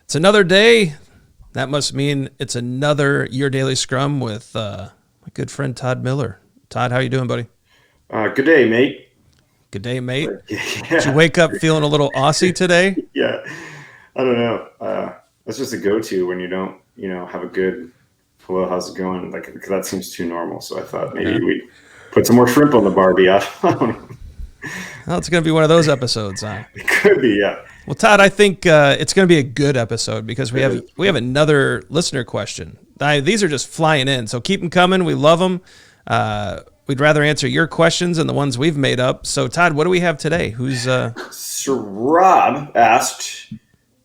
It's another day. That must mean it's another Your Daily Scrum with my good friend Todd Miller. Todd, how you doing, buddy? Good day, mate. Good day, mate. Did you Yeah, wake up feeling a little Aussie today? yeah. I don't know. That's just a go-to when you don't, have a good hello, how's it going? Like, 'cause that seems too normal. So I thought maybe Yeah. we put some more shrimp on the Barbie. I don't know. Well, it's going to be one of those episodes, huh? It could be, yeah. Well, Todd, I think it's going to be a good episode because we It have is. we have another listener question. These are just flying in, so keep them coming. We love them. We'd rather answer your questions than the ones we've made up. So, Todd, what do we have today? Who's So Rob asked,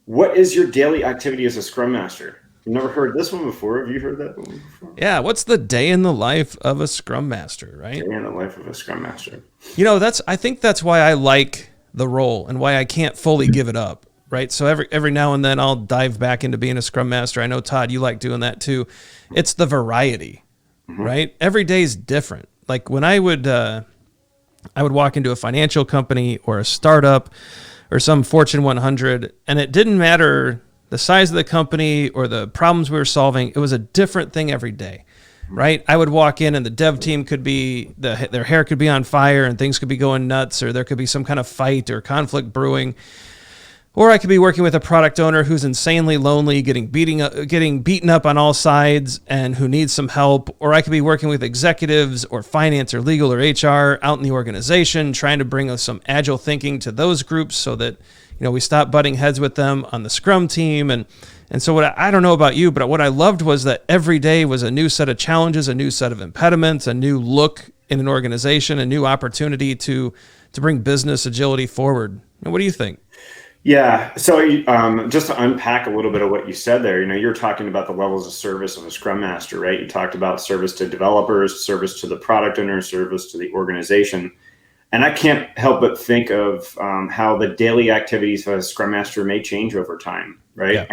"What is your daily activity as a Scrum Master?" I've never heard this one before. Have you heard that one before? Yeah, what's the day in the life of a Scrum Master, right? Day in the life of a Scrum Master. I think that's why I like the role and why I can't fully give it up, right? So every now and then I'll dive back into being a Scrum Master. I know, Todd, you like doing that too. It's the variety, right? Every day is different. Like when I would walk into a financial company or a startup or some Fortune 100, and it didn't matter the size of the company or the problems we were solving. It was a different thing every day, right? I would walk in and the dev team could be, their hair could be on fire and things could be going nuts, or there could be some kind of fight or conflict brewing. Or I could be working with a product owner who's insanely lonely, getting beaten up on all sides and who needs some help. Or I could be working with executives or finance or legal or HR out in the organization, trying to bring some agile thinking to those groups so that, we stop butting heads with them on the Scrum team. And so I don't know about you, but what I loved was that every day was a new set of challenges, a new set of impediments, a new look in an organization, a new opportunity to bring business agility forward. What do you think? Yeah. So just to unpack a little bit of what you said there, you're talking about the levels of service of a Scrum Master, right? You talked about service to developers, service to the product owner, service to the organization. And I can't help but think of how the daily activities of a Scrum Master may change over time, right? Yeah.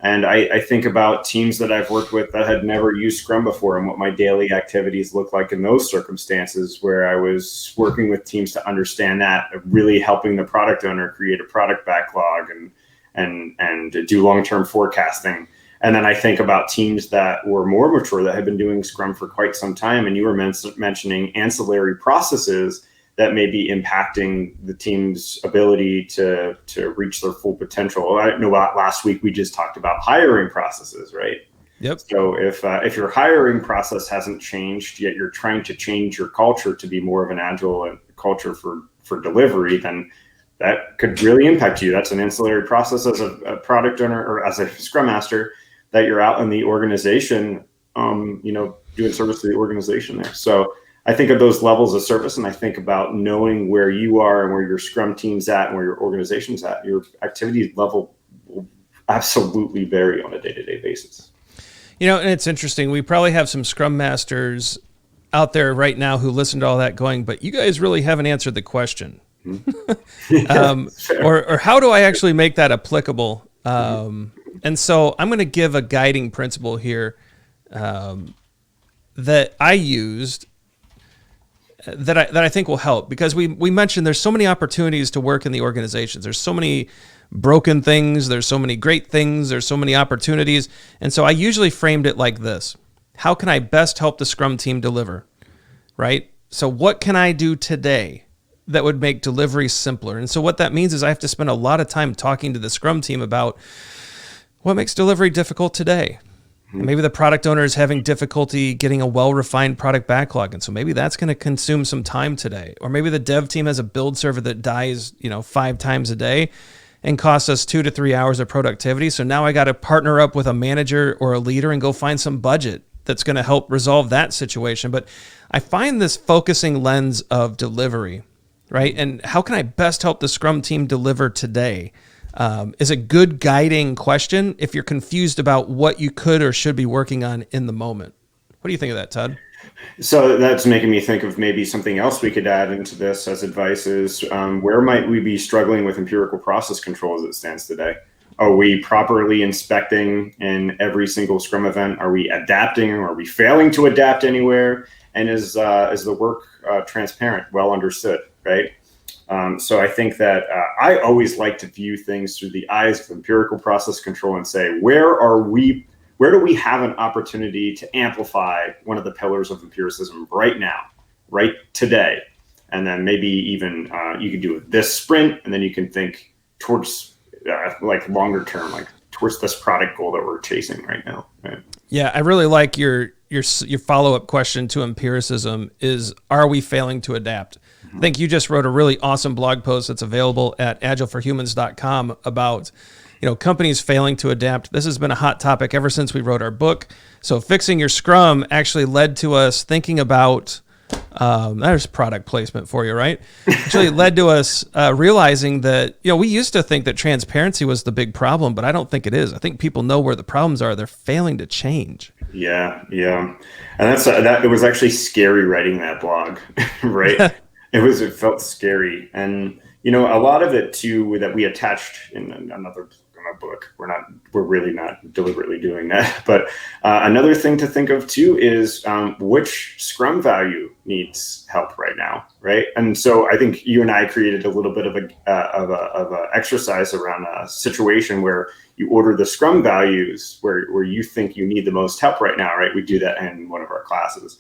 And I think about teams that I've worked with that had never used Scrum before and what my daily activities look like in those circumstances where I was working with teams to understand that, really helping the product owner create a product backlog and do long-term forecasting. And then I think about teams that were more mature that had been doing Scrum for quite some time. And you were mentioning ancillary processes that may be impacting the team's ability to reach their full potential. I know last week we just talked about hiring processes, right? Yep. So if your hiring process hasn't changed, yet you're trying to change your culture to be more of an agile culture for delivery, then that could really impact you. That's an ancillary process as a product owner or as a Scrum Master that you're out in the organization, doing service to the organization there. So I think of those levels of service, and I think about knowing where you are and where your Scrum team's at and where your organization's at. Your activity level will absolutely vary on a day-to-day basis. And it's interesting. We probably have some Scrum Masters out there right now who listen to all that going, but you guys really haven't answered the question. Or how do I actually make that applicable? And so I'm going to give a guiding principle here that I used that I think will help, because we mentioned there's so many opportunities to work in the organizations. There's so many broken things. There's so many great things. There's so many opportunities. And so I usually framed it like this: how can I best help the Scrum team deliver? Right? So what can I do today that would make delivery simpler? And so what that means is I have to spend a lot of time talking to the Scrum team about what makes delivery difficult today. Maybe the product owner is having difficulty getting a well-refined product backlog, and so maybe that's going to consume some time today. Or maybe the dev team has a build server that dies, 5 times a day and costs us 2 to 3 hours of productivity. So now I got to partner up with a manager or a leader and go find some budget that's going to help resolve that situation. But I find this focusing lens of delivery, right? And how can I best help the Scrum team deliver today? Is a good guiding question if you're confused about what you could or should be working on in the moment. What do you think of that, Todd? So that's making me think of maybe something else we could add into this as advice is where might we be struggling with empirical process control as it stands today? Are we properly inspecting in every single Scrum event? Are we adapting? Are we failing to adapt anywhere? And is the work transparent, well understood, right? So I think that I always like to view things through the eyes of empirical process control and say, where do we have an opportunity to amplify one of the pillars of empiricism right now, right today? And then maybe even you could do this sprint, and then you can think towards like longer term, like towards this product goal that we're chasing right now. Right? Yeah, I really like your follow-up question to empiricism is, are we failing to adapt? I think you just wrote a really awesome blog post that's available at agileforhumans.com about, companies failing to adapt. This has been a hot topic ever since we wrote our book. So fixing your Scrum actually led to us thinking about, there's product placement for you, right? Actually led to us realizing that, we used to think that transparency was the big problem, but I don't think it is. I think people know where the problems are. They're failing to change. Yeah. And it was actually scary writing that blog, right? It felt scary. And, a lot of it too, that we attached in another book, we're really not deliberately doing that. But another thing to think of too is which Scrum value needs help right now, right? And so I think you and I created a little bit of a exercise around a situation where you order the Scrum values where you think you need the most help right now, right? We do that in one of our classes,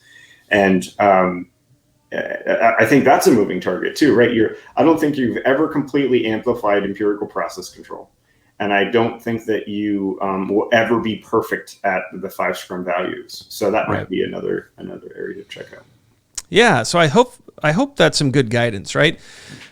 and I think that's a moving target too, right? I don't think you've ever completely amplified empirical process control. And I don't think that you will ever be perfect at the 5 Scrum values. So that might be another area to check out. Yeah. So I hope that's some good guidance, right?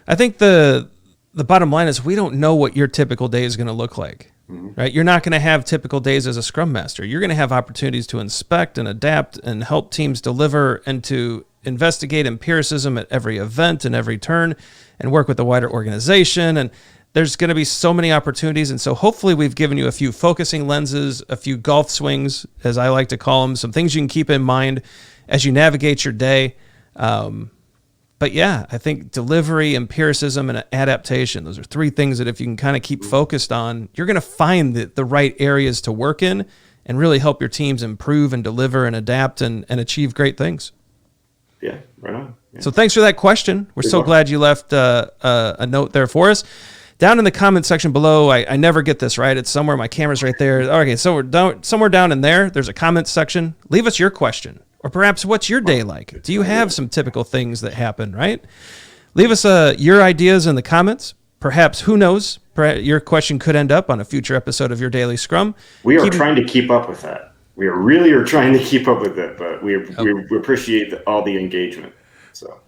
I think the bottom line is we don't know what your typical day is going to look like, right? You're not going to have typical days as a Scrum Master. You're going to have opportunities to inspect and adapt and help teams deliver and to investigate empiricism at every event and every turn and work with the wider organization. And there's going to be so many opportunities. And so hopefully we've given you a few focusing lenses, a few golf swings, as I like to call them, some things you can keep in mind as you navigate your day. But yeah, I think delivery, empiricism, and adaptation, those are 3 things that if you can kind of keep focused on, you're going to find the right areas to work in and really help your teams improve and deliver and adapt and achieve great things. Yeah, right on. Yeah. So thanks for that question. We're so glad you left a note there for us. Down in the comment section below, I never get this right. It's somewhere. My camera's right there. Okay, so somewhere down in there, there's a comment section. Leave us your question. Or perhaps what's your day like? Do you have some typical things that happen, right? Leave us your ideas in the comments. Perhaps, who knows, your question could end up on a future episode of Your Daily Scrum. We are trying to keep up with that. We are trying to keep up with it, but we appreciate all the engagement. So,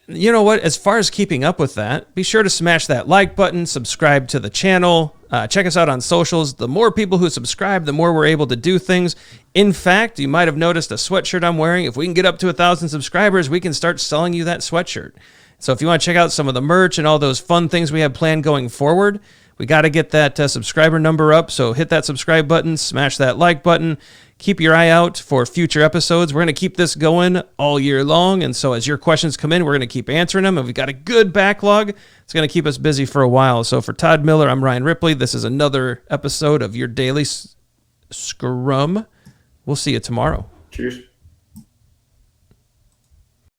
you know what? As far as keeping up with that, be sure to smash that like button, subscribe to the channel, check us out on socials. The more people who subscribe, the more we're able to do things. In fact, you might have noticed a sweatshirt I'm wearing. If we can get up to 1,000 subscribers, we can start selling you that sweatshirt. So if you want to check out some of the merch and all those fun things we have planned going forward, we got to get that subscriber number up. So hit that subscribe button, smash that like button. Keep your eye out for future episodes. We're going to keep this going all year long. And so as your questions come in, we're going to keep answering them. And we've got a good backlog. It's going to keep us busy for a while. So for Todd Miller, I'm Ryan Ripley. This is another episode of Your Daily Scrum. We'll see you tomorrow. Cheers.